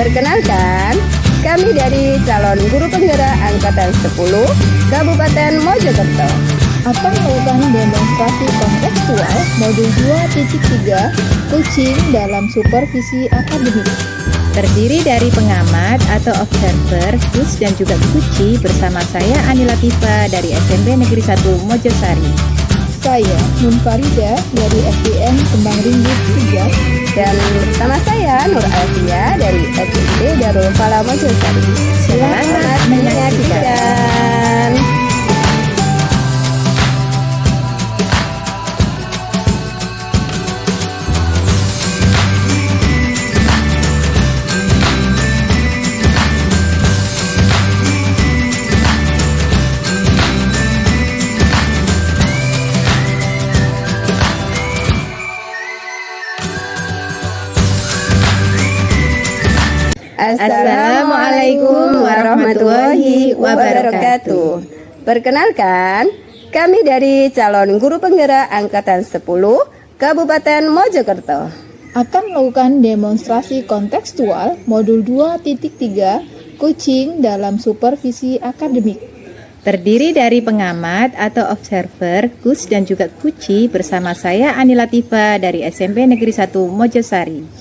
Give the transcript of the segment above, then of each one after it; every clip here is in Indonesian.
Perkenalkan, kami dari calon guru penggerak angkatan 10 Kabupaten Mojokerto akan melakukan demonstrasi kontekstual modul 2.3 coaching dalam supervisi akademik. Terdiri dari pengamat atau observer, kus dan juga kuci bersama saya Ani Latifa dari SMP Negeri 1 Mojosari. Saya Munfarida dari SDN Kembang Ringgit 3 dan bersama saya Nur Alfia dari SMP Darul Falah Mojosari. Selamat menyaksikan. Assalamualaikum warahmatullahi wabarakatuh. Perkenalkan, kami dari calon guru penggerak angkatan 10 Kabupaten Mojokerto akan melakukan demonstrasi kontekstual modul 2.3 coaching dalam supervisi akademik. Terdiri dari pengamat atau observer, kus dan juga kuci bersama saya Ani Latifa dari SMP Negeri 1 Mojosari.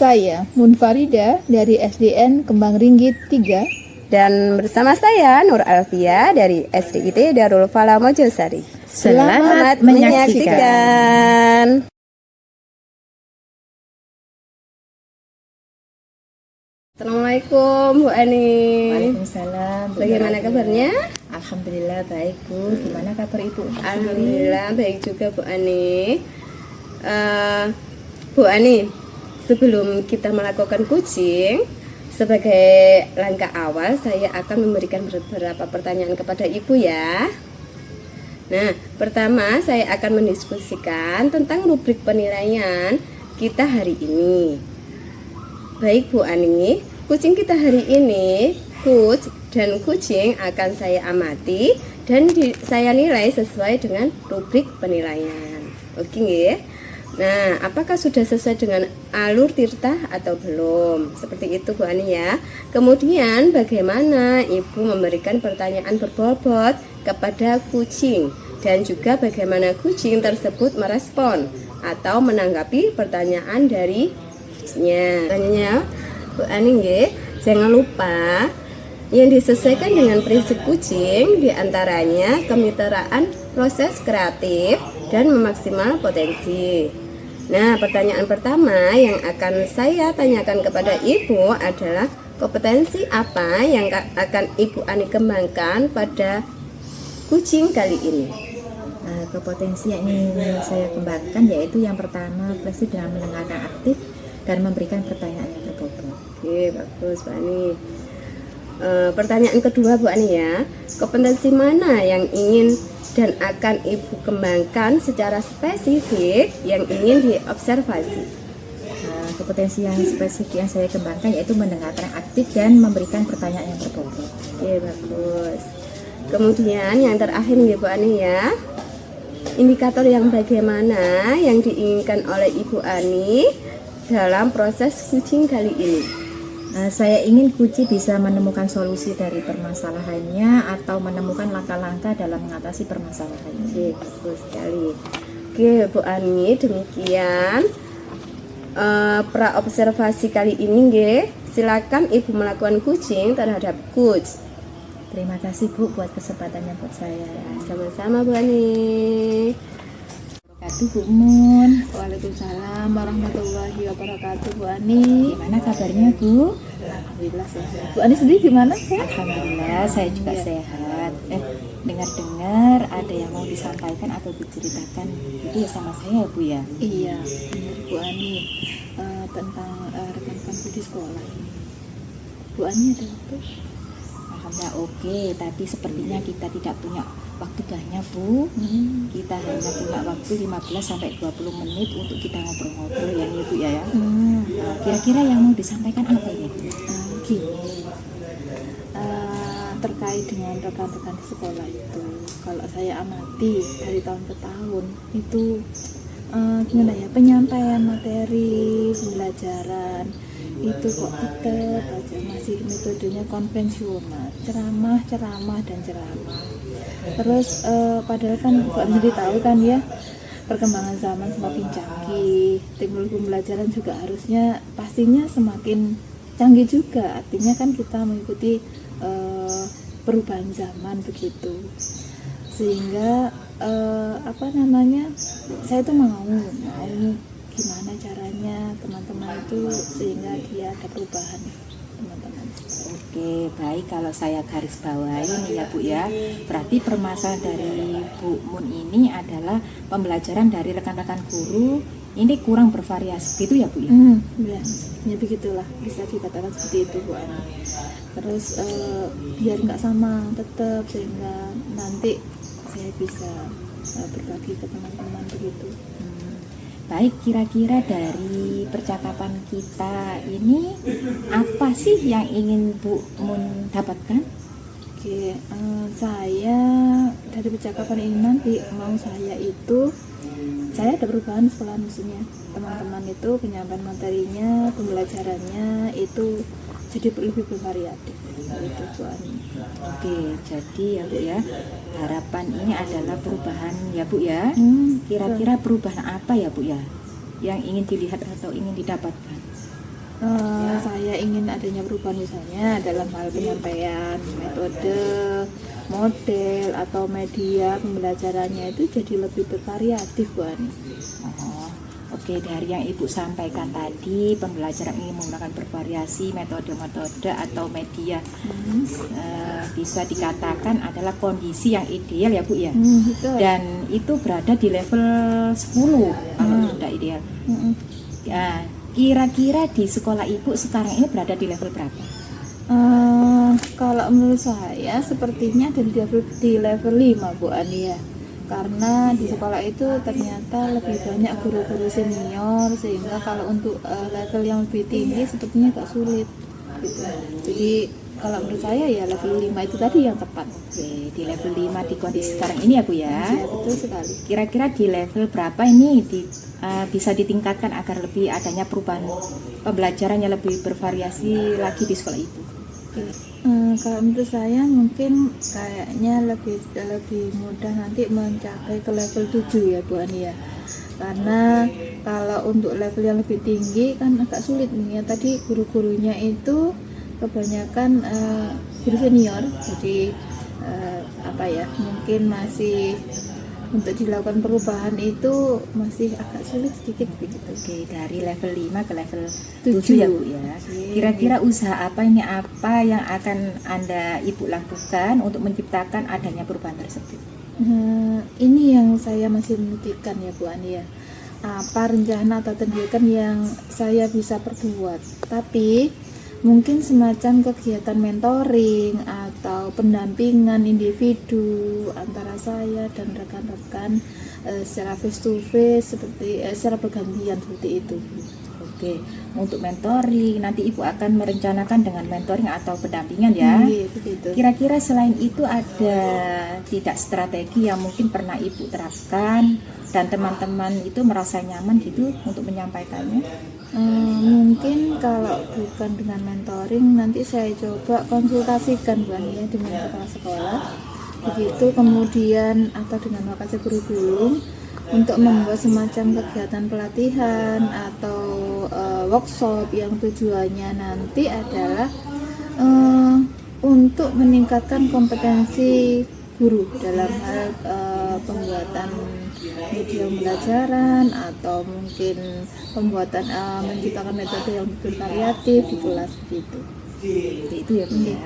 Saya Munfarida dari SDN Kembang Ringgit 3 dan bersama saya Nur Alfia dari SDIT Darul Falah Mojosari. Selamat menyaksikan. Assalamualaikum Bu Ani. Waalaikumsalam. Bagaimana kabarnya? Alhamdulillah baik Bu. Gimana kabar Ibu? Alhamdulillah baik juga Bu Ani. Bu Ani, sebelum kita melakukan coaching, sebagai langkah awal saya akan memberikan beberapa pertanyaan kepada Ibu ya. Nah, pertama saya akan mendiskusikan tentang rubrik penilaian kita hari ini. Baik Bu Ani, coaching kita hari ini, coach dan coaching akan saya amati dan saya nilai sesuai dengan rubrik penilaian. Oke nggih? Nah, apakah sudah sesuai dengan alur tirta atau belum? Seperti itu Bu Ani ya. Kemudian bagaimana Ibu memberikan pertanyaan berbobot kepada kucing dan juga bagaimana kucing tersebut merespon atau menanggapi pertanyaan dari kucingnya. Tanyanya Bu Ani nggih, jangan lupa yang disesuaikan dengan prinsip kucing diantaranya kemitraan proses kreatif dan memaksimal potensi. Nah, pertanyaan pertama yang akan saya tanyakan kepada Ibu adalah kompetensi apa yang akan Ibu Ani kembangkan pada kucing kali ini? Kompetensi yang ingin saya kembangkan yaitu yang pertama prinsip dengan mendengarkan aktif dan memberikan pertanyaan yang berbobot. Oke, bagus Bu Ani. Pertanyaan kedua Bu Ani ya, kompetensi mana yang ingin dan akan Ibu kembangkan secara spesifik yang ingin diobservasi? Kompetensi yang spesifik yang saya kembangkan yaitu mendengarkan aktif dan memberikan pertanyaan yang berbobot. Oke, bagus. Kemudian yang terakhir nih Bu Ani ya, indikator yang bagaimana yang diinginkan oleh Ibu Ani dalam proses coaching kali ini? Saya ingin kuci bisa menemukan solusi dari permasalahannya atau menemukan langkah-langkah dalam mengatasi permasalahannya. Oke, bagus sekali. Oke Bu Ani, demikian praobservasi kali ini nggih. Silakan Ibu melakukan coaching terhadap coach. Terima kasih Bu buat kesempatannya buat saya. Sama-sama Bu Ani. Bu Mun. Waalaikumsalam warahmatullahi wabarakatuh. Bu Ani, gimana kabarnya Bu? Alhamdulillah sehat. Bu Ani sendiri gimana? Sehat? Alhamdulillah saya juga sehat. Dengar-dengar ada yang mau disampaikan atau diceritakan itu ya sama saya Bu ya? Iya, benar Bu Ani, tentang rekan-rekanku di sekolah ini. Bu Ani ada waktu? Alhamdulillah oke, tapi sepertinya kita tidak punya waktu banyak Bu. Kita hanya punya waktu 15-20 menit untuk kita ngobrol-ngobrol ya Bu ya. Kira-kira yang mau disampaikan apa ini? Gini, terkait dengan rekan-rekan di sekolah itu, kalau saya amati dari tahun ke tahun itu gimana ya, penyampaian materi pembelajaran itu kok tetap aja masih metodenya konvensional, ceramah dan ceramah. Terus padahal kan Bu Ani sendiri tahu kan ya, perkembangan zaman semakin canggih, teknologi pembelajaran juga harusnya pastinya semakin canggih juga. Artinya kan kita mengikuti perubahan zaman begitu. Sehingga saya tuh mau gimana caranya teman-teman itu sehingga dia ada perubahan, teman-teman. Oke, baik, kalau saya garis bawahi nih ya Bu ya, berarti permasalahan dari Bu Mun ini adalah pembelajaran dari rekan-rekan guru ini kurang bervariasi gitu ya Bu ya? Ya begitulah, bisa dikatakan seperti itu Bu Ani. Terus biar nggak sama tetap, sehingga nanti saya bisa berbagi ke teman-teman begitu. Baik, kira-kira dari percakapan kita ini apa sih yang ingin Bu Mun dapatkan? Oke, saya dari percakapan ini nanti mau saya ada perubahan sekolah, maksudnya teman-teman itu penyampaian materinya, pembelajarannya itu jadi lebih bervariatif itu Bu Ani. Oke, jadi ya Bu ya, harapan ini adalah perubahan ya Bu ya. Kira-kira perubahan apa ya Bu ya yang ingin dilihat atau ingin didapatkan? Saya ingin adanya perubahan misalnya dalam hal penyampaian, metode, model atau media pembelajarannya itu jadi lebih bervariatif Bu Ani. Oke, dari yang Ibu sampaikan tadi, pembelajaran ini menggunakan bervariasi metode-metode atau media bisa dikatakan adalah kondisi yang ideal ya Bu ya. Betul. Dan itu berada di level 10 kalau sudah ideal. Kira-kira di sekolah Ibu sekarang ini berada di level berapa? Kalau menurut saya sepertinya di level 5 Bu Ani ya. Karena di sekolah itu ternyata lebih banyak guru-guru senior, sehingga kalau untuk level yang lebih tinggi sepertinya agak sulit gitu. Jadi kalau menurut saya ya level 5 itu tadi yang tepat. Oke, di level 5 di kondisi sekarang ini ya Bu ya. Ya, betul sekali. Kira-kira di level berapa ini bisa ditingkatkan agar lebih adanya perubahan pembelajaran yang lebih bervariasi lagi di sekolah Ibu? Kalau menurut saya mungkin kayaknya lebih mudah nanti mencapai ke level 7 ya Bu Ani ya. Karena kalau untuk level yang lebih tinggi kan agak sulit nih ya, tadi guru-gurunya itu kebanyakan guru senior, jadi mungkin masih untuk dilakukan perubahan itu masih agak sulit sedikit begitu. Oke, dari level 5 ke level 7 ya Bu ya. Kira-kira usaha apa yang akan Ibu lakukan untuk menciptakan adanya perubahan tersebut? Ini yang saya masih memikirkan ya Bu Ani ya. Apa rencana atau tindakan yang saya bisa perbuat. Tapi mungkin semacam kegiatan mentoring atau pendampingan individu antara saya dan rekan-rekan secara face to face, secara bergantian seperti itu. Oke, untuk mentoring nanti Ibu akan merencanakan dengan mentoring atau pendampingan ya. Begitu. Kira-kira selain itu ada tidak strategi yang mungkin pernah Ibu terapkan dan teman-teman itu merasa nyaman gitu untuk menyampaikannya? Mungkin kalau bukan dengan mentoring, nanti saya coba konsultasikan Bu Ani ya dengan kepala sekolah, begitu kemudian atau dengan wakasek kurikulum untuk membuat semacam kegiatan pelatihan atau workshop yang tujuannya nanti adalah untuk meningkatkan kompetensi guru dalam hal pembuatan media pembelajaran atau mungkin pembuatan menciptakan metode yang bervariatif di kelas gitu. Itu ya Bu ya.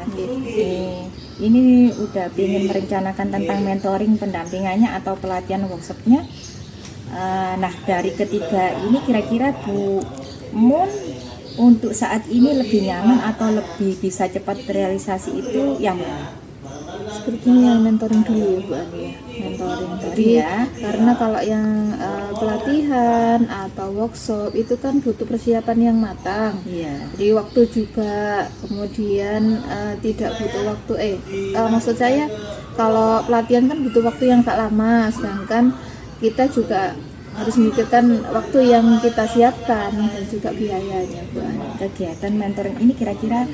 Ini udah ingin merencanakan tentang mentoring pendampingannya atau pelatihan workshopnya. Nah, dari ketiga ini kira-kira Bu Mun untuk saat ini lebih nyaman atau lebih bisa cepat terrealisasi itu yang mana? Sepertinya yang mentoring dulu ya Bu Ani ya. Mentoring tadi ya, karena kalau yang pelatihan atau workshop itu kan butuh persiapan yang matang. Jadi waktu juga, kemudian tidak butuh waktu maksud saya kalau pelatihan kan butuh waktu yang tak lama, sedangkan kita juga harus memikirkan waktu yang kita siapkan dan juga biayanya Bu Ani. Kegiatan mentoring ini kira-kira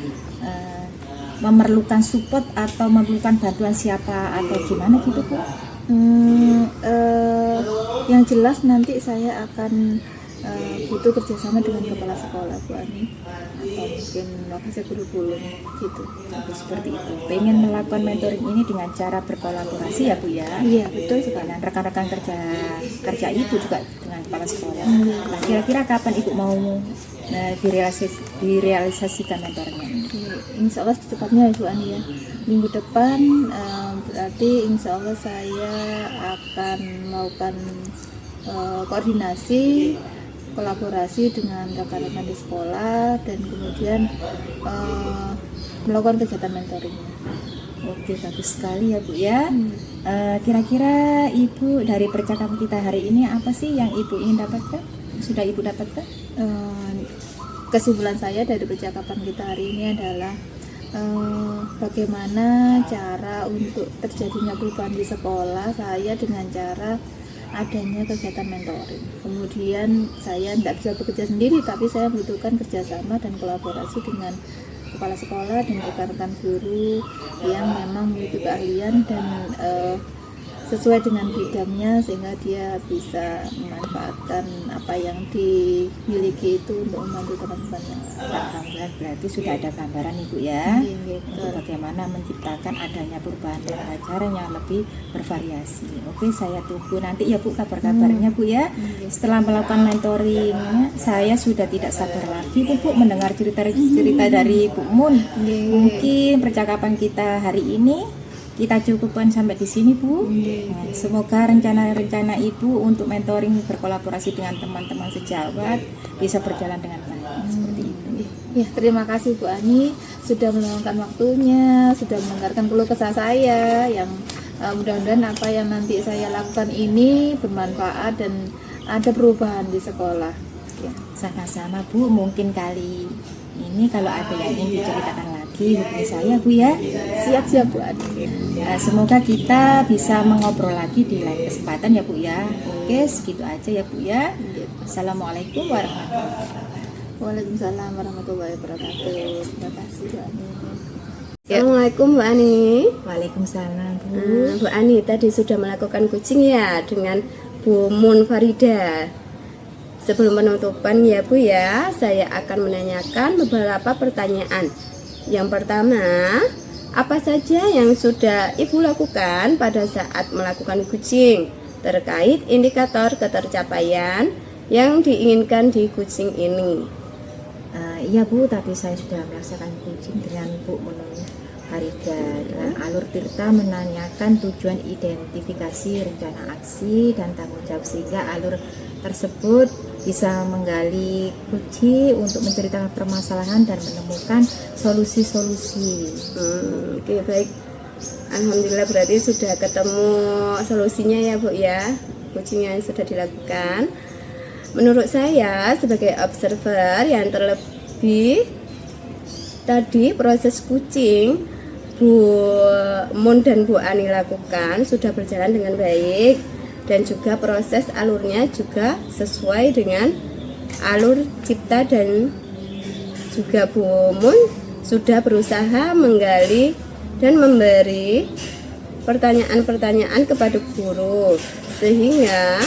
memerlukan support atau memerlukan bantuan siapa atau gimana gitu Bu? Yang jelas nanti saya akan butuh kerjasama dengan kepala sekolah Bu Ani, atau mungkin wakil guru gitu. Aku seperti itu. Pengen melakukan mentoring ini dengan cara berkolaborasi ya Bu ya. Iya betul sekali. Dengan rekan-rekan kerja Ibu juga dengan kepala sekolah. Nah, kira-kira kapan Ibu mau direalisasikan mentoringnya ini? Insya Allah secepatnya ya Bu Ani ya. Minggu depan berarti insya Allah saya akan melakukan koordinasi, kolaborasi dengan rekan-rekan di sekolah dan kemudian melakukan kegiatan mentoringnya. Oke, bagus sekali ya Bu ya. Kira-kira Ibu dari percakapan kita hari ini apa sih yang Ibu ingin dapatkan? Sudah Ibu dapatkan? Kesimpulan saya dari percakapan kita hari ini adalah bagaimana cara untuk terjadinya perubahan di sekolah saya dengan cara adanya kegiatan mentoring. Kemudian saya tidak bisa bekerja sendiri, tapi saya membutuhkan kerjasama dan kolaborasi dengan kepala sekolah dan rekan-rekan guru yang memang memiliki keahlian dan sesuai dengan bidangnya sehingga dia bisa memanfaatkan apa yang dimiliki itu untuk membantu teman-teman yang Alhamdulillah, berarti sudah ada gambaran Ibu ya untuk bagaimana menciptakan adanya perubahan pembelajaran yang lebih bervariasi. Oke, saya tunggu nanti ya Bu kabar-kabarnya Bu ya. Setelah melakukan mentoring, saya sudah tidak sabar lagi Bu mendengar cerita-cerita dari Bu Mun. Mungkin percakapan kita hari ini kita cukupkan sampai di sini Bu. Nah, semoga rencana-rencana Ibu untuk mentoring berkolaborasi dengan teman-teman sejawat bisa berjalan dengan baik. Seperti itu. Ya, terima kasih Bu Ani sudah meluangkan waktunya, sudah mendengarkan keluh kesah saya yang mudah-mudahan apa yang nanti saya lakukan ini bermanfaat dan ada perubahan di sekolah. Ya. Sama-sama Bu, mungkin kali ini kalau ada yang ingin diceritakan lagi hubungi saya Bu ya. Siap-siap Bu Ani. Semoga kita bisa mengobrol lagi di lain kesempatan ya Bu ya. Oke, segitu aja ya Bu ya. Assalamualaikum warahmatullahi wabarakatuh. Waalaikumsalam warahmatullahi wabarakatuh. Terima kasih Bu Ani. Assalamualaikum Bu Ani. Waalaikumsalam Bu. Bu Ani tadi sudah melakukan coaching ya dengan Bu Mun Farida. Sebelum penutupan ya Bu ya, saya akan menanyakan beberapa pertanyaan. Yang pertama, apa saja yang sudah Ibu lakukan pada saat melakukan coaching terkait indikator ketercapaian yang diinginkan di coaching ini? Iya Bu, tadi saya sudah melaksanakan coaching dengan Bu Mun Farida dengan Alur Tirta menanyakan tujuan identifikasi rencana aksi dan tanggung jawab sehingga alur tersebut bisa menggali kunci untuk menceritakan permasalahan dan menemukan solusi-solusi. Oke, baik. Alhamdulillah berarti sudah ketemu solusinya ya Bu ya. Coachingnya sudah dilakukan. Menurut saya sebagai observer yang terlebih tadi proses coaching Bu Mun dan Bu Ani lakukan sudah berjalan dengan baik dan juga proses alurnya juga sesuai dengan alur cipta dan juga Bu Mun sudah berusaha menggali dan memberi pertanyaan-pertanyaan kepada guru sehingga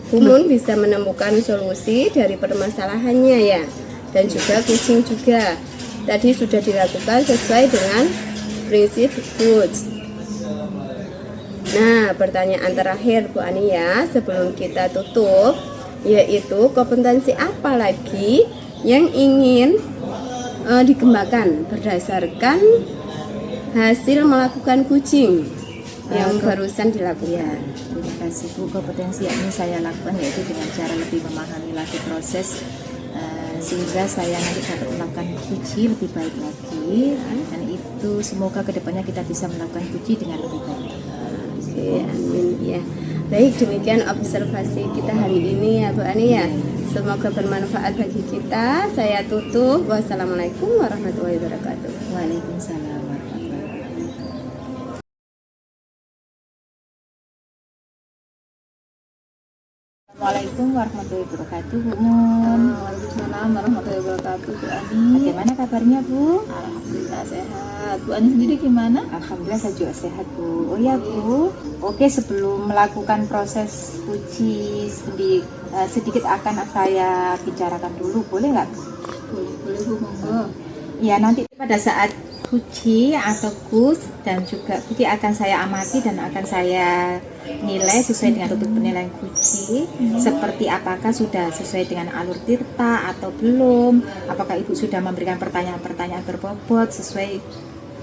Bu Mun bisa menemukan solusi dari permasalahannya ya, dan juga coaching juga tadi sudah dilakukan sesuai dengan prinsip coach. Nah, pertanyaan terakhir Bu Ani ya sebelum kita tutup, yaitu kompetensi apa lagi yang ingin dikembangkan berdasarkan hasil melakukan coaching yang barusan dilakukan. Terima kasih Bu. Kompetensi yang ini saya lakukan yaitu dengan cara lebih memahami lagi proses sehingga saya nanti dapat melakukan coaching lebih baik lagi, dan itu semoga kedepannya kita bisa melakukan coaching dengan lebih baik. Oke, amin ya. Baik, demikian observasi kita hari ini ya Bu Ani ya. Semoga bermanfaat bagi kita. Saya tutup. Wassalamualaikum warahmatullahi wabarakatuh. Waalaikumsalam. Assalamualaikum warahmatullahi wabarakatuh, Bu Mun. Waalaikumsalam warahmatullahi wabarakatuh, Bu Ani. Bagaimana kabarnya, Bu? Alhamdulillah sehat. Bu Ani sendiri gimana? Alhamdulillah saya juga sehat, Bu. Oh ya, Bu. Oke, sebelum melakukan proses uji sedikit akan saya bicarakan dulu, boleh nggak, Bu? Boleh Bu, monggo. Ya, nanti pada saat uji atau quiz dan juga uji akan saya amati dan akan saya nilai sesuai dengan tutur penilaian uji, seperti apakah sudah sesuai dengan alur tirta atau belum, apakah Ibu sudah memberikan pertanyaan-pertanyaan berbobot sesuai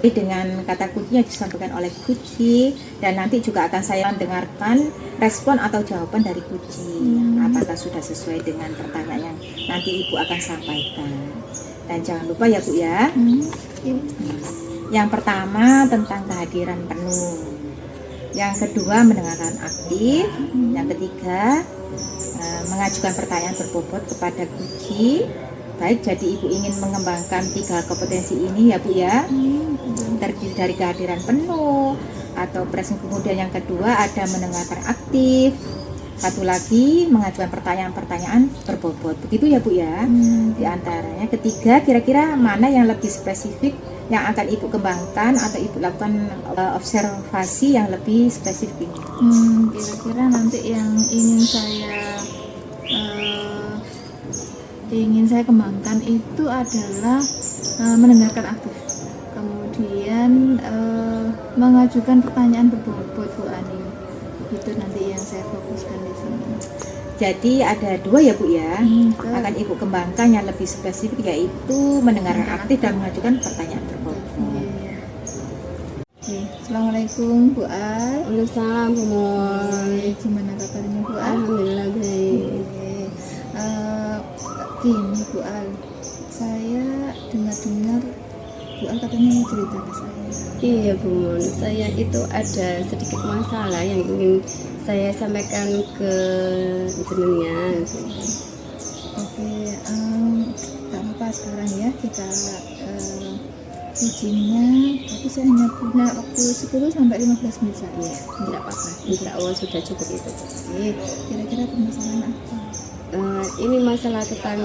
dengan kata kunci yang disampaikan oleh kunci, dan nanti juga akan saya mendengarkan respon atau jawaban dari kunci, apakah sudah sesuai dengan pertanyaan yang nanti Ibu akan sampaikan. Dan jangan lupa ya Bu ya, yang pertama tentang kehadiran penuh, yang kedua mendengarkan aktif, yang ketiga mengajukan pertanyaan berbobot kepada kunci. Baik, jadi Ibu ingin mengembangkan 3 kompetensi ini ya Bu ya, terdiri dari kehadiran penuh atau present. Kemudian yang kedua ada mendengarkan aktif, satu lagi mengajukan pertanyaan-pertanyaan berbobot. Begitu ya Bu ya. Di antaranya ketiga, kira-kira mana yang lebih spesifik yang akan Ibu kembangkan atau Ibu lakukan observasi yang lebih spesifik? Kira-kira nanti yang ingin saya kembangkan itu adalah mendengarkan aktif, kemudian mengajukan pertanyaan berbobot, Bu Ani. Itu nanti yang saya fokuskan di sini. Jadi ada 2 ya Bu ya, akan Ibu kembangkan yang lebih spesifik, yaitu mendengarkan aktif dan mengajukan pertanyaan berbobot. Oke. Assalamualaikum Bu Al. Waalaikumsalam Bu Mun. Gimana kabarnya Bu Al? Alhamdulillah baik. Gini Bu Al, saya dengar-dengar Bu Al katanya mau cerita ke saya. Iya Bu Mun, saya itu ada sedikit masalah yang ingin saya sampaikan ke jenengan. Oke, tak apa sekarang ya kita ujinya, tapi saya hanya punya waktu 10 sampai 15 menit saja. Tidak apa-apa, insya Allah sudah cukup itu. Oke, kira-kira permasalahan apa? Ini masalah tentang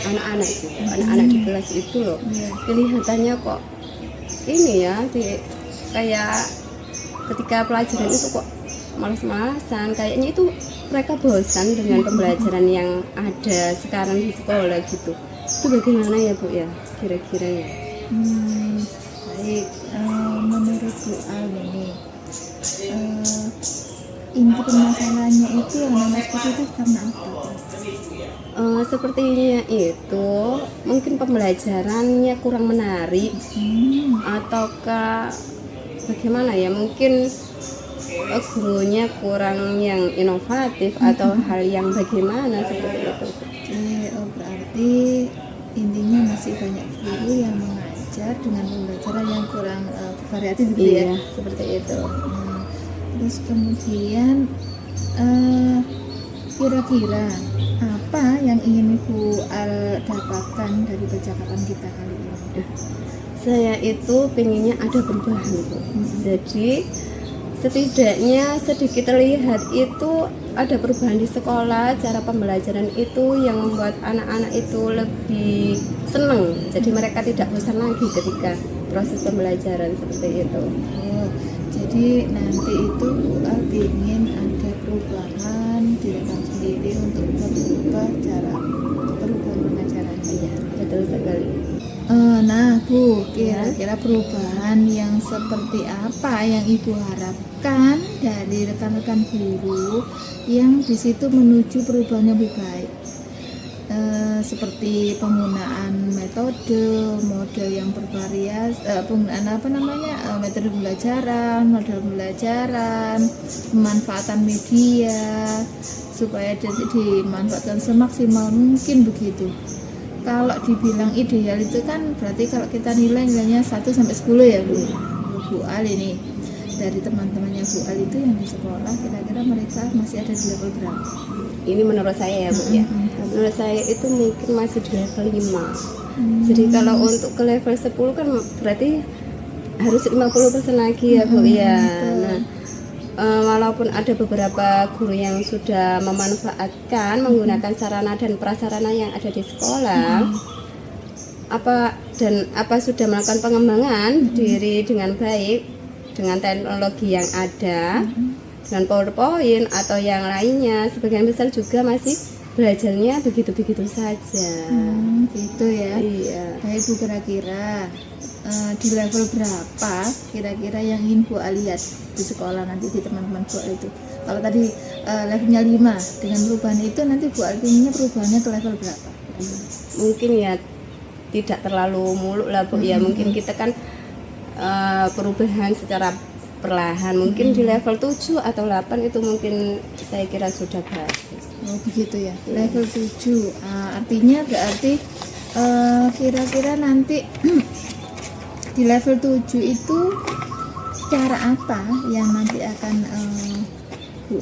anak-anak itu, anak-anak di kelas itu loh. Iya. Kelihatannya kok ini ya, kayak ketika pelajaran itu kok malas-malasan, kayaknya itu mereka bosan dengan pembelajaran yang ada sekarang di sekolah gitu. Itu bagaimana ya Bu ya, kira-kira ya? Baik, menurut Bu Al ini inti permasalahannya itu yang namanya seperti itu karena apa? Sepertinya itu mungkin pembelajarannya kurang menarik, ataukah bagaimana ya, mungkin gurunya kurang yang inovatif atau hal yang bagaimana seperti itu. Berarti intinya masih banyak guru yang mengajar dengan pembelajaran yang kurang variatif gitu ya? Iya, seperti itu. Terus kemudian kira-kira apa yang ingin Ibu Al dapatkan dari percakapan kita kali ini? Saya itu pengennya ada perubahan Bu. Jadi setidaknya sedikit terlihat itu ada perubahan di sekolah, cara pembelajaran itu yang membuat anak-anak itu lebih senang. Jadi mereka tidak bosan lagi ketika proses pembelajaran seperti itu. Jadi nanti itu Bu Al ingin ada perubahan dirikan sendiri untuk merubah cara perubahan pengajaran. Iya, betul sekali. Nah Bu, kira-kira perubahan yang seperti apa yang Ibu harapkan dari rekan-rekan guru yang di situ menuju perubahan yang lebih baik? Seperti penggunaan metode, model yang bervariasi, penggunaan metode pembelajaran, model pembelajaran, pemanfaatan media supaya dimanfaatkan semaksimal mungkin begitu. Kalau dibilang ideal itu kan berarti kalau kita nilainya 1 sampai 10 ya Bu Al ini. Dari teman-temannya Bu Al itu yang di sekolah, kira-kira mereka masih ada di level berapa? Ini menurut saya ya Bu ya. Menurut saya itu mungkin masih di level 5. Jadi kalau untuk ke level 10 kan berarti harus 50% lagi ya Bu ya. Nah, walaupun ada beberapa guru yang sudah memanfaatkan menggunakan sarana dan prasarana yang ada di sekolah, apa sudah melakukan pengembangan diri dengan baik dengan teknologi yang ada, dengan PowerPoint atau yang lainnya, sebagian besar juga masih belajarnya begitu-begitu saja. Gitu ya. Iya. Baik Bu, kira-kira di level berapa kira-kira yang ingin Bu lihat di sekolah nanti di teman-teman Bu itu? Kalau tadi levelnya 5, dengan perubahan itu nanti Bu inginnya perubahannya ke level berapa? Mungkin ya tidak terlalu muluk lah Bu, ya mungkin kita kan perubahan secara perlahan, mungkin di level 7 atau 8 itu mungkin saya kira sudah bagus. Oh begitu ya, level 7. Artinya berarti kira-kira nanti di level 7 itu cara apa yang nanti akan Bu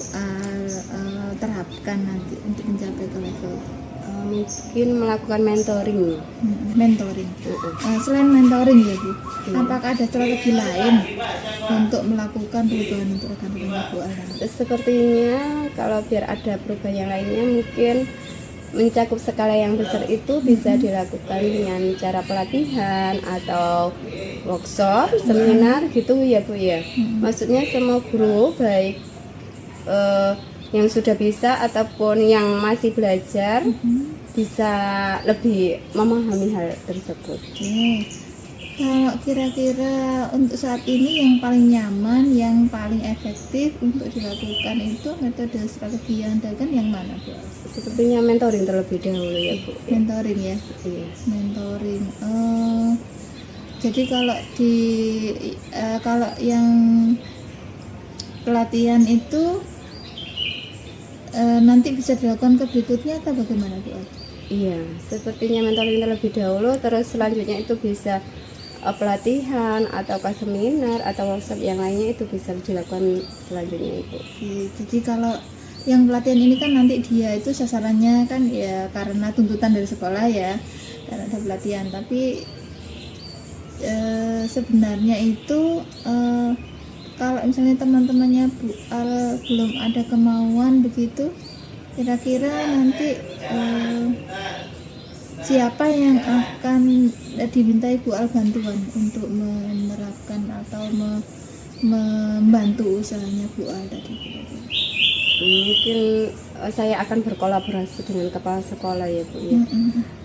terapkan nanti untuk mencapai ke level? Mungkin melakukan mentoring. Mentoring. Selain mentoring ya Bu, apakah ada strategi lain untuk melakukan perubahan untuk rekan-rekan Bu nanti? Sepertinya kalau biar ada perubahan yang lainnya, mungkin mencakup skala yang besar itu bisa dilakukan dengan cara pelatihan atau workshop, seminar gitu ya Bu ya. Maksudnya semua guru baik yang sudah bisa ataupun yang masih belajar bisa lebih memahami hal tersebut. Oke. Kalau kira-kira untuk saat ini yang paling nyaman, yang paling efektif untuk dilakukan itu metode strategi yang ada kan yang mana Bu? Sepertinya mentoring terlebih dahulu ya Bu. Mentoring ya. Iya. Mentoring. Jadi kalau yang pelatihan itu nanti bisa dilakukan ke berikutnya atau bagaimana Bu? Iya, sepertinya mentoring terlebih dahulu, terus selanjutnya itu bisa pelatihan atau seminar atau workshop yang lainnya itu bisa dilakukan selanjutnya itu. Jadi kalau yang pelatihan ini kan nanti dia itu sasarannya kan ya karena tuntutan dari sekolah ya, karena ada pelatihan. Tapi sebenarnya itu kalau misalnya teman-temannya Bu Al belum ada kemauan begitu, kira-kira nanti siapa yang akan dimintai Bu Al bantuan untuk menerapkan atau membantu usahanya Bu Al tadi? Mungkin saya akan berkolaborasi dengan kepala sekolah ya Bu ya.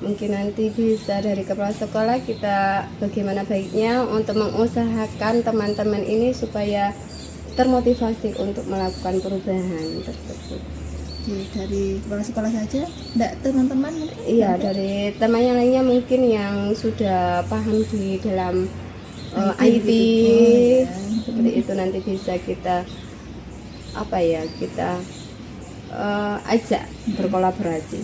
Mungkin nanti bisa dari kepala sekolah kita bagaimana baiknya untuk mengusahakan teman-teman ini supaya termotivasi untuk melakukan perubahan tersebut. Dari kepala sekolah saja, enggak teman-teman? Iya, dari teman yang lainnya mungkin yang sudah paham di dalam IT seperti itu nanti bisa kita ajak berkolaborasi.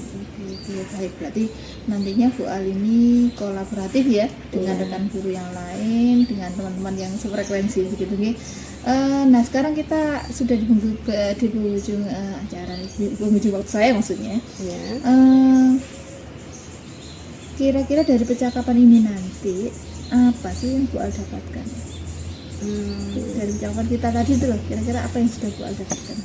Baik, berarti nantinya Bu Al ini kolaboratif ya dengan rekan guru yang lain, dengan teman-teman yang sefrekuensi begitu nih. Nah sekarang kita sudah di penghujung acara, di penghujung waktu saya maksudnya. Ya. Kira-kira dari percakapan ini nanti apa sih yang Bu Al dapatkan? Dari percakapan kita tadi itu loh, kira-kira apa yang sudah Bu Al dapatkan?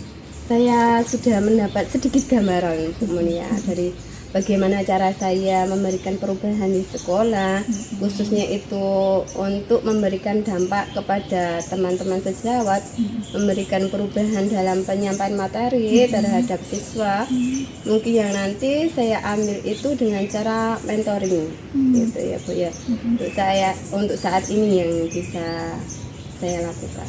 Saya sudah mendapat sedikit gambaran Bu Munia dari bagaimana cara saya memberikan perubahan di sekolah, khususnya itu untuk memberikan dampak kepada teman-teman sejawat, memberikan perubahan dalam penyampaian materi terhadap siswa. Mungkin yang nanti saya ambil itu dengan cara mentoring, gitu ya Bu ya. Untuk saat ini yang bisa saya lakukan.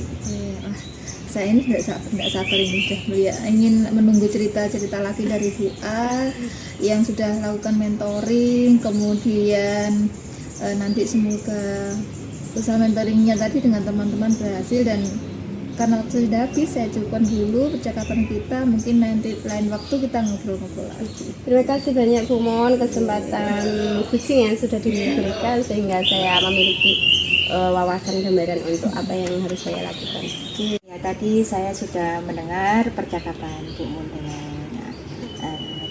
Saya ini tidak sabar ini sudah melihat, ingin menunggu cerita-cerita lagi dari Bu Al yang sudah lakukan mentoring, kemudian nanti semoga usaha mentoringnya tadi dengan teman-teman berhasil. Dan karena waktu sudah habis, saya cukupkan dulu percakapan kita, mungkin nanti lain waktu kita ngobrol-ngobrol lagi. Terima kasih banyak Bu Mon, kesempatan kucing yang sudah diberikan sehingga saya memiliki wawasan gambaran untuk apa yang harus saya lakukan. Ya, tadi saya sudah mendengar percakapan Bu Mun dengan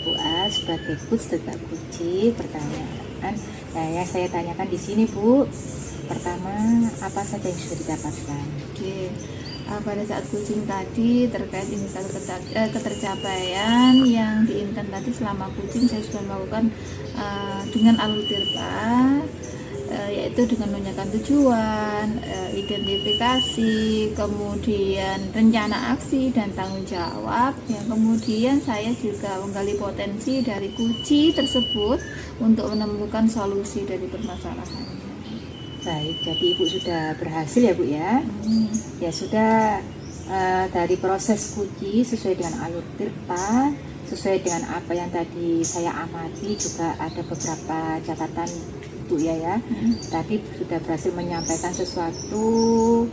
Bu A sebagai coach tetap kunci. Pertanyaan yang saya tanyakan di sini Bu, pertama apa saja yang sudah didapatkan? pada saat kucing tadi terkait indikator ketercapaian yang diinginkan tadi selama kucing saya sudah melakukan dengan alur tirta, yaitu dengan menanyakan tujuan, identifikasi, kemudian rencana aksi dan tanggung jawab. Yang kemudian saya juga menggali potensi dari kucing tersebut untuk menemukan solusi dari permasalahannya. Baik, jadi Ibu sudah berhasil ya Bu ya? Ya sudah, dari proses kuci sesuai dengan alur tirta, sesuai dengan apa yang tadi saya amati, juga ada beberapa catatan Bu ya. Tadi sudah berhasil menyampaikan sesuatu,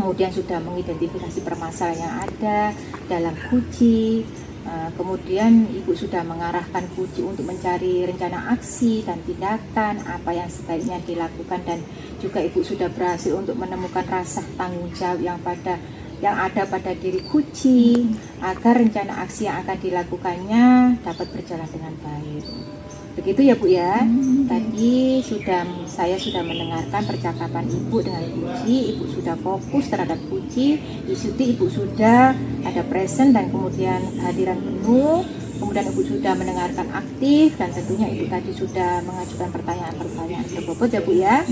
kemudian sudah mengidentifikasi permasalahan yang ada dalam kuci. Kemudian Ibu sudah mengarahkan kuci untuk mencari rencana aksi dan tindakan apa yang sebaiknya dilakukan, dan juga Ibu sudah berhasil untuk menemukan rasa tanggung jawab yang ada pada diri kuci agar rencana aksi yang akan dilakukannya dapat berjalan dengan baik. Begitu ya Bu ya. Tadi saya sudah mendengarkan percakapan Ibu dengan kuci. Ibu sudah fokus terhadap kuci. Di situ Ibu sudah ada present dan kemudian kehadiran penuh. Kemudian Ibu sudah mendengarkan aktif, dan tentunya Ibu tadi sudah mengajukan pertanyaan-pertanyaan berbobot ya Bu ya.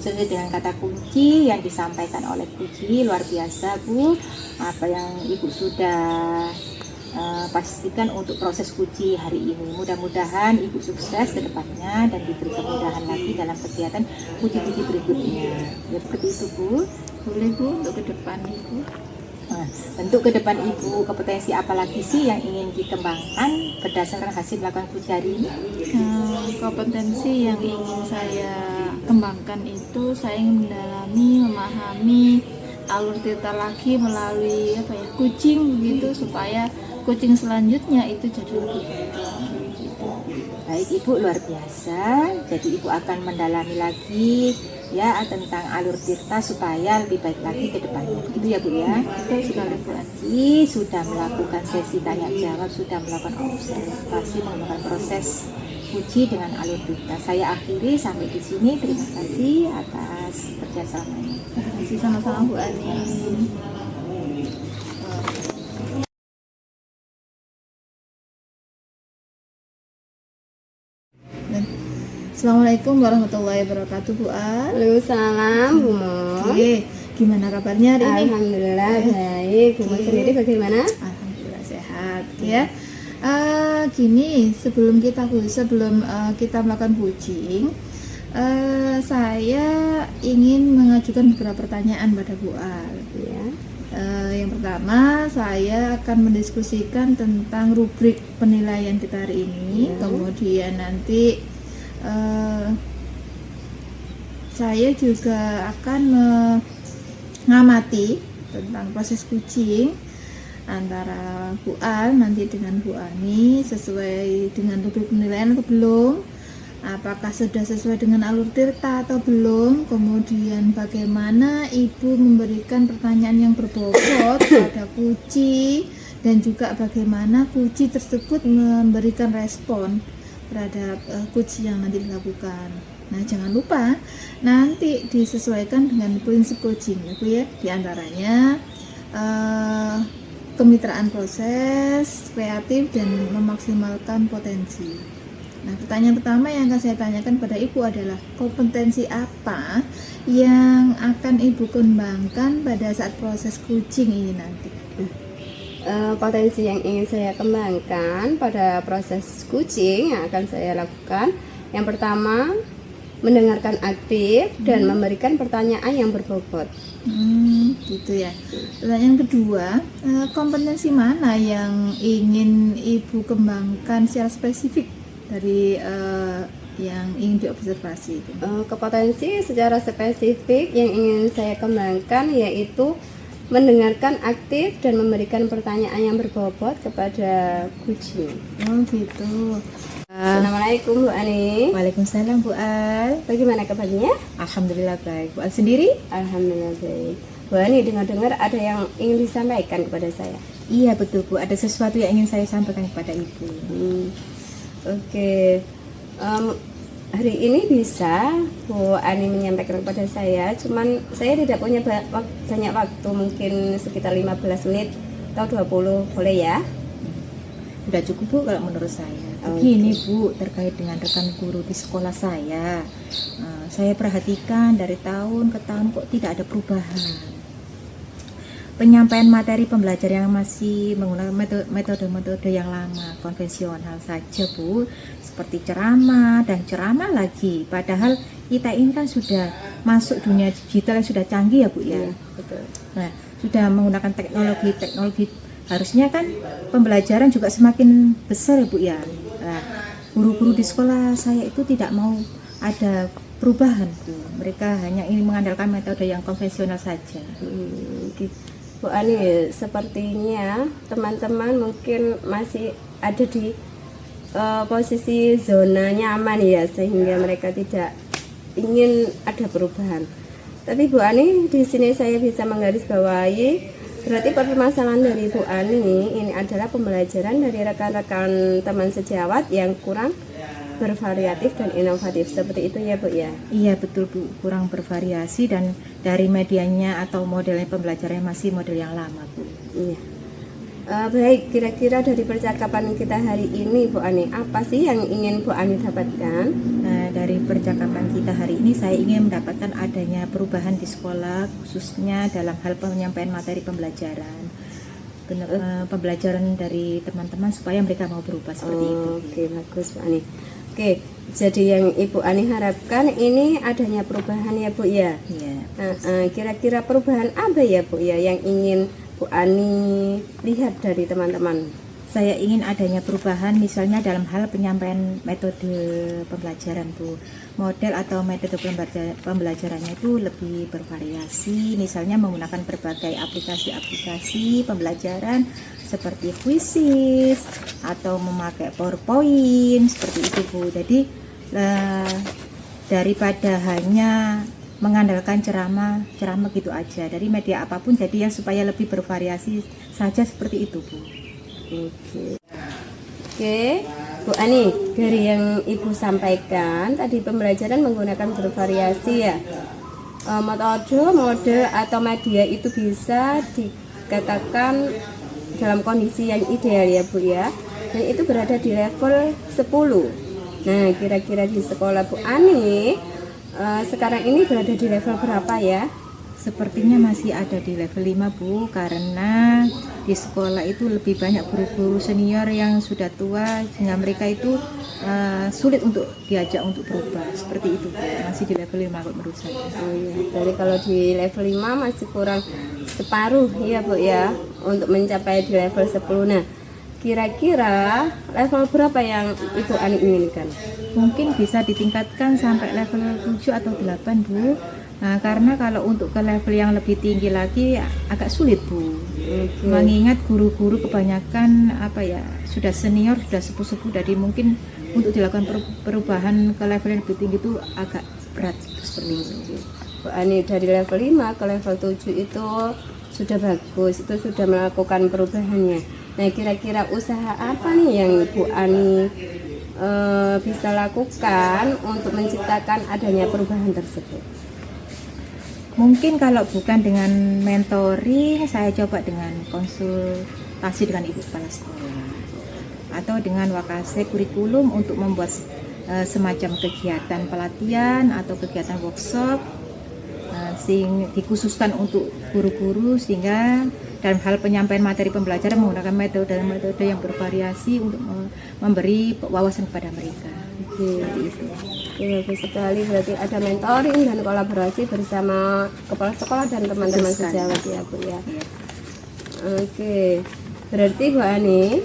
Sesuai dengan kata kunci yang disampaikan oleh kuci, luar biasa Bu. Apa yang Ibu sudah pastikan untuk proses kuci hari ini. Mudah-mudahan Ibu sukses ke depannya dan diberi kemudahan lagi dalam kegiatan kuci-kuci berikutnya. Ya seperti itu Bu. Boleh Bu, untuk ke depan Ibu. Nah, bentuk ke depan Ibu, kompetensi apa lagi sih yang ingin dikembangkan berdasarkan hasil melakukan kuci hari ini? Kompetensi yang ingin saya kembangkan itu saya ingin mendalami, memahami alur tirta lagi melalui kucing begitu, supaya kucing selanjutnya itu jadi lebih baik lagi gitu. Baik Ibu, luar biasa. Jadi Ibu akan mendalami lagi ya tentang alur tirta supaya lebih baik lagi ke depannya. Begitu ya Bu ya. Betul sekali Bu. Tadi sudah melakukan sesi tanya jawab, sudah melakukan observasi menggunakan proses uji dengan alur tirta. Saya akhiri sampai di sini. Terima kasih atas kerjasamanya. Terima kasih sama-sama Bu Ani. Assalamualaikum warahmatullahi wabarakatuh Bu An. Waalaikumsalam Bu Mo. Oke, gimana kabarnya hari ini? Alhamdulillah baik. Bu Mo sendiri bagaimana? Alhamdulillah sehat ya. Gini, sebelum kita melakukan kucing, saya ingin mengajukan beberapa pertanyaan pada Bu Al. Ya. Yang pertama, saya akan mendiskusikan tentang rubrik penilaian kita hari ini. Kemudian nanti saya juga akan mengamati tentang proses kucing antara Bu Al nanti dengan Bu Ani sesuai dengan rubrik penilaian atau belum, apakah sudah sesuai dengan alur tirta atau belum, kemudian bagaimana Ibu memberikan pertanyaan yang berbobot pada kucing, dan juga bagaimana kucing tersebut memberikan respon terhadap kucing yang nanti dilakukan. Nah, jangan lupa nanti disesuaikan dengan prinsip kucing ya Bu ya. Di antaranya kemitraan proses, kreatif, dan memaksimalkan potensi. Nah, pertanyaan pertama yang akan saya tanyakan pada Ibu adalah kompetensi apa yang akan Ibu kembangkan pada saat proses kucing ini nanti? Potensi yang ingin saya kembangkan pada proses kucing yang akan saya lakukan, yang pertama mendengarkan aktif dan memberikan pertanyaan yang berbobot. Gitu ya. Pertanyaan kedua, kompetensi mana yang ingin Ibu kembangkan secara spesifik dari yang ingin diobservasi itu? Kompetensi secara spesifik yang ingin saya kembangkan yaitu mendengarkan aktif dan memberikan pertanyaan yang berbobot kepada kucing. Oh gitu. Assalamualaikum Bu Ani. Waalaikumsalam Bu Al. Bagaimana kabarnya? Alhamdulillah baik. Bu Al sendiri? Alhamdulillah baik. Bu Ani, dengar-dengar ada yang ingin disampaikan kepada saya. Iya betul Bu, ada sesuatu yang ingin saya sampaikan kepada Ibu. Oke. hari ini bisa Bu Ani menyampaikan kepada saya, cuman saya tidak punya banyak waktu, mungkin sekitar 15 menit atau 20, boleh ya? Sudah cukup Bu kalau menurut saya. Oh, Begini Bu, terkait dengan rekan guru di sekolah saya perhatikan dari tahun ke tahun kok tidak ada perubahan. Penyampaian materi pembelajaran yang masih menggunakan metode-metode yang lama, konvensional saja Bu, seperti ceramah dan ceramah lagi. Padahal kita ini kan sudah masuk dunia digital yang sudah canggih ya Bu ya. Iya, betul. Nah, sudah menggunakan teknologi, harusnya kan pembelajaran juga semakin besar ya Bu ya. Nah, guru-guru di sekolah saya itu tidak mau ada perubahan Bu. Mereka hanya ingin mengandalkan metode yang konvensional saja. Gitu. Bu Ani, sepertinya teman-teman mungkin masih ada di posisi zona nyaman ya, sehingga mereka tidak ingin ada perubahan. Tapi Bu Ani, di sini saya bisa menggarisbawahi, berarti permasalahan dari Bu Ani ini adalah pembelajaran dari rekan-rekan teman sejawat yang kurang bervariatif dan inovatif, seperti itu ya Bu ya? Iya betul Bu, kurang bervariasi dan dari medianya atau modelnya pembelajarannya masih model yang lama Bu. Iya. Baik, kira-kira dari percakapan kita hari ini Bu Ani, apa sih yang ingin Bu Ani dapatkan? Nah, dari percakapan kita hari ini saya ingin mendapatkan adanya perubahan di sekolah, khususnya dalam hal penyampaian materi pembelajaran. Pembelajaran dari teman-teman supaya mereka mau berubah seperti itu. Oke, bagus Bu Ani. Oke, jadi yang Ibu Ani harapkan ini adanya perubahan ya Bu ya? Iya. Kira-kira perubahan apa ya Bu ya yang ingin Bu Ani lihat dari teman-teman? Saya ingin adanya perubahan misalnya dalam hal penyampaian metode pembelajaran Bu. Model atau metode pembelajarannya itu lebih bervariasi, misalnya menggunakan berbagai aplikasi-aplikasi pembelajaran seperti Quizzes atau memakai PowerPoint seperti itu Bu. Jadi daripada hanya mengandalkan ceramah gitu aja dari media apapun, jadi yang supaya lebih bervariasi saja seperti itu Bu. Oke, Bu Ani, dari yang Ibu sampaikan tadi pembelajaran menggunakan bervariasi ya. Metode, mode atau media itu bisa dikatakan dalam kondisi yang ideal ya Bu ya. Dan itu berada di level 10. Nah, kira-kira di sekolah Bu Ani sekarang ini berada di level berapa ya? Sepertinya masih ada di level 5 Bu, karena di sekolah itu lebih banyak guru-guru senior yang sudah tua sehingga mereka itu sulit untuk diajak untuk berubah seperti itu Bu. Masih di level 5 menurut saya. Oh iya, dari kalau di level 5 masih kurang separuh ya Bu ya untuk mencapai di level 10. Nah, kira-kira level berapa yang Ibu Ani inginkan? Mungkin bisa ditingkatkan sampai level 7 atau 8 Bu. Nah, karena kalau untuk ke level yang lebih tinggi lagi agak sulit Bu. Mengingat guru-guru kebanyakan sudah senior, sudah sepuh-sepuh, jadi mungkin untuk dilakukan perubahan ke level yang lebih tinggi itu agak berat seperti itu. Bu Ani, dari level 5 ke level 7 itu sudah bagus, itu sudah melakukan perubahannya. Nah, kira-kira usaha apa nih yang Bu Ani bisa lakukan untuk menciptakan adanya perubahan tersebut? Mungkin kalau bukan dengan mentoring, saya coba dengan konsultasi dengan ibu kepala sekolah atau dengan wakase kurikulum untuk membuat semacam kegiatan pelatihan atau kegiatan workshop dikhususkan untuk guru-guru, sehingga dalam hal penyampaian materi pembelajaran menggunakan metode yang bervariasi untuk memberi wawasan kepada mereka. Seperti itu. Bagus sekali, berarti ada mentoring dan kolaborasi bersama kepala sekolah dan teman-teman sejawat ya Bu ya. Oke, berarti Bu Ani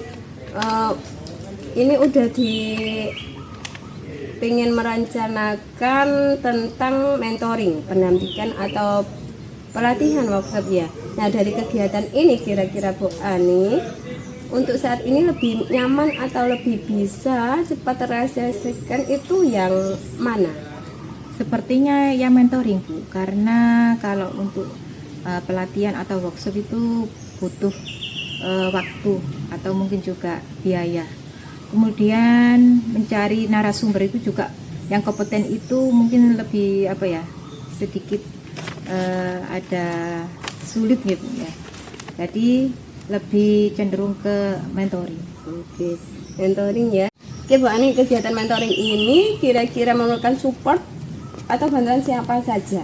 ini udah pengen merencanakan tentang mentoring, pendampingan atau pelatihan workshop ya. Nah, dari kegiatan ini kira-kira Bu Ani untuk saat ini lebih nyaman atau lebih bisa cepat terrealisasikan itu yang mana? Sepertinya yang mentoring Bu, karena kalau untuk pelatihan atau workshop itu butuh waktu atau mungkin juga biaya. Kemudian mencari narasumber itu juga yang kompeten itu mungkin lebih apa ya, sedikit ada sulit gitu ya. Jadi lebih cenderung ke mentoring. Oke, mentoring ya. Oke Bu Ani, kegiatan mentoring ini kira-kira memerlukan support atau bantuan siapa saja?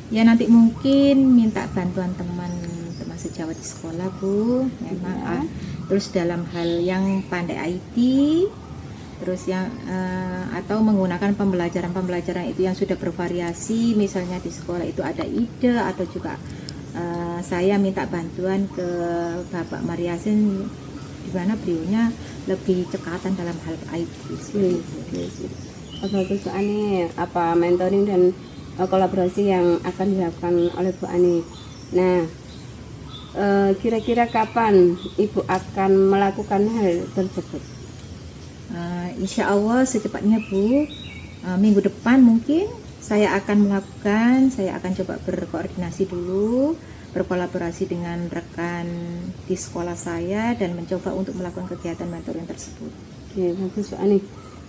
Ya nanti mungkin minta bantuan teman-teman sejawat di sekolah Bu, memang terus dalam hal yang pandai IT, terus yang atau menggunakan pembelajaran itu yang sudah bervariasi, misalnya di sekolah itu ada ide, atau juga saya minta bantuan ke Bapak Mariasin di mana beliaunya lebih cekatan dalam hal IT. Bagus Bu Ani, apa mentoring dan kolaborasi yang akan dilakukan oleh Bu Ani. Nah, kira-kira kapan Ibu akan melakukan hal tersebut? Insya Allah secepatnya Bu, minggu depan mungkin saya akan melakukan, saya akan coba berkoordinasi dulu, berkolaborasi dengan rekan di sekolah saya dan mencoba untuk melakukan kegiatan mentoring tersebut. Oke, bagus Bu Ani.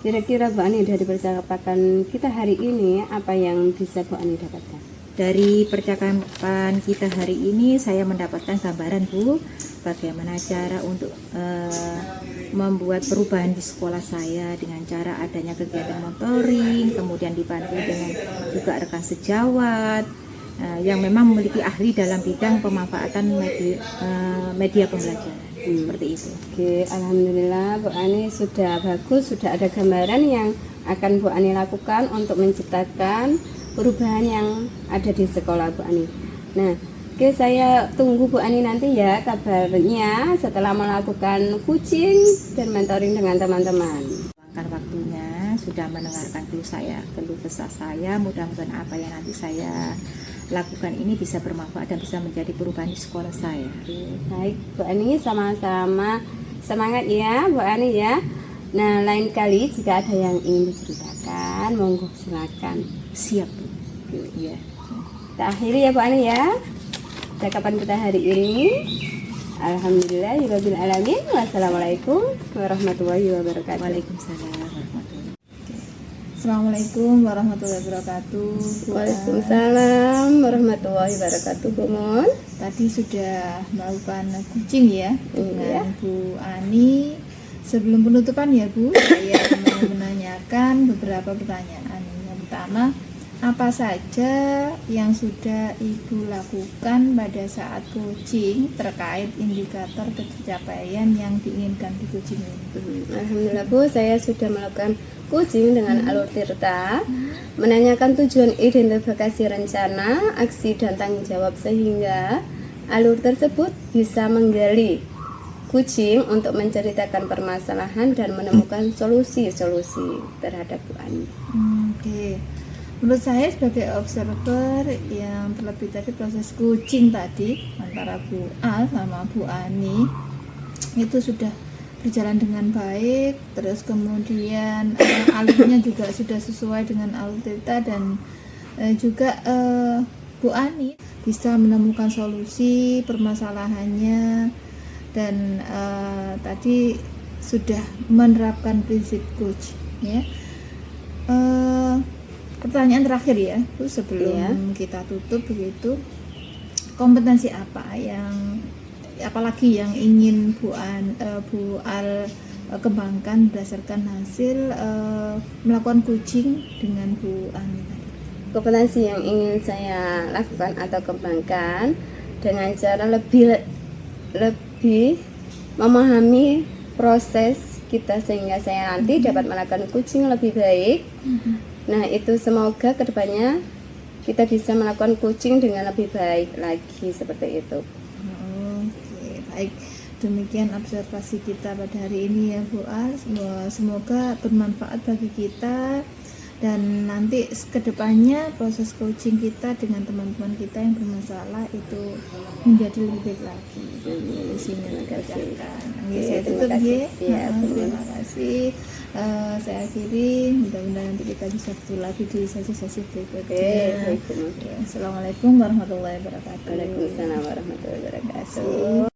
Kira-kira Bu Ani dari percakapan kita hari ini apa yang bisa Bu Ani dapatkan? Dari percakapan kita hari ini saya mendapatkan gambaran Bu, bagaimana cara untuk membuat perubahan di sekolah saya dengan cara adanya kegiatan mentoring, kemudian dibantu dengan juga rekan sejawat yang memang memiliki ahli dalam bidang pemanfaatan media pembelajaran. Seperti itu. Oke, alhamdulillah Bu Ani sudah bagus, sudah ada gambaran yang akan Bu Ani lakukan untuk menciptakan perubahan yang ada di sekolah Bu Ani. Nah, oke, saya tunggu Bu Ani nanti ya kabarnya setelah melakukan coaching dan mentoring dengan teman-teman. Waktunya sudah mendengarkan keluh kesah saya, mudah-mudahan apa yang nanti saya lakukan ini bisa bermanfaat dan bisa menjadi perubahan di sekolah saya. Baik Bu Ani, sama-sama semangat ya Bu Ani ya. Nah, lain kali jika ada yang ingin diceritakan, monggo silakan. Siap Bu. Ya. Kita akhiri ya Bu Ani ya cakapan kita hari ini. Alhamdulillahirabbil alamin. Wassalamualaikum warahmatullahi wabarakatuh. Waalaikumsalam warahmatullahi wabarakatuh. Assalamualaikum warahmatullahi wabarakatuh. Waalaikumsalam warahmatullahi wabarakatuh. Bu Mon, Tadi sudah melakukan coaching ya dengan Bu Ani. Sebelum penutupan ya Bu, saya mau menanyakan beberapa pertanyaan. Yang pertama, apa saja yang sudah Ibu lakukan pada saat coaching terkait indikator pencapaian yang diinginkan di coaching ini? alhamdulillah Bu, saya sudah melakukan coaching dengan Alur Tirta, menanyakan tujuan identifikasi rencana, aksi dan tanggung jawab sehingga alur tersebut bisa menggali coaching untuk menceritakan permasalahan dan menemukan solusi-solusi terhadap Bu Ani. Oke. Menurut saya sebagai observer yang terlebih tadi proses coaching tadi antara Bu Al sama Bu Ani itu sudah berjalan dengan baik, terus kemudian alurnya juga sudah sesuai dengan alur Tirta dan juga Bu Ani bisa menemukan solusi permasalahannya dan tadi sudah menerapkan prinsip coach ya. Pertanyaan terakhir ya Bu, sebelum kita tutup begitu, kompetensi apa yang apalagi yang ingin Bu Al kembangkan berdasarkan hasil melakukan coaching dengan Bu Ani tadi? Kompetensi yang ingin saya lakukan atau kembangkan dengan cara lebih memahami proses kita sehingga saya nanti dapat melakukan coaching lebih baik. Nah, itu semoga kedepannya kita bisa melakukan coaching dengan lebih baik lagi seperti itu. Oke, baik. Demikian observasi kita pada hari ini ya Bu Al. Semoga bermanfaat bagi kita dan nanti kedepannya proses coaching kita dengan teman-teman kita yang bermasalah itu menjadi lebih baik lagi. Di sini Terima kasih. Saya tutup ya. Ya, Terima kasih. Saya akhiri, mudah-mudahan nanti kita bisa bertemu lagi di sesi-sesi berikutnya. Baik, Bu Mon. Assalamualaikum warahmatullahi wabarakatuh. Waalaikumsalam warahmatullahi wabarakatuh.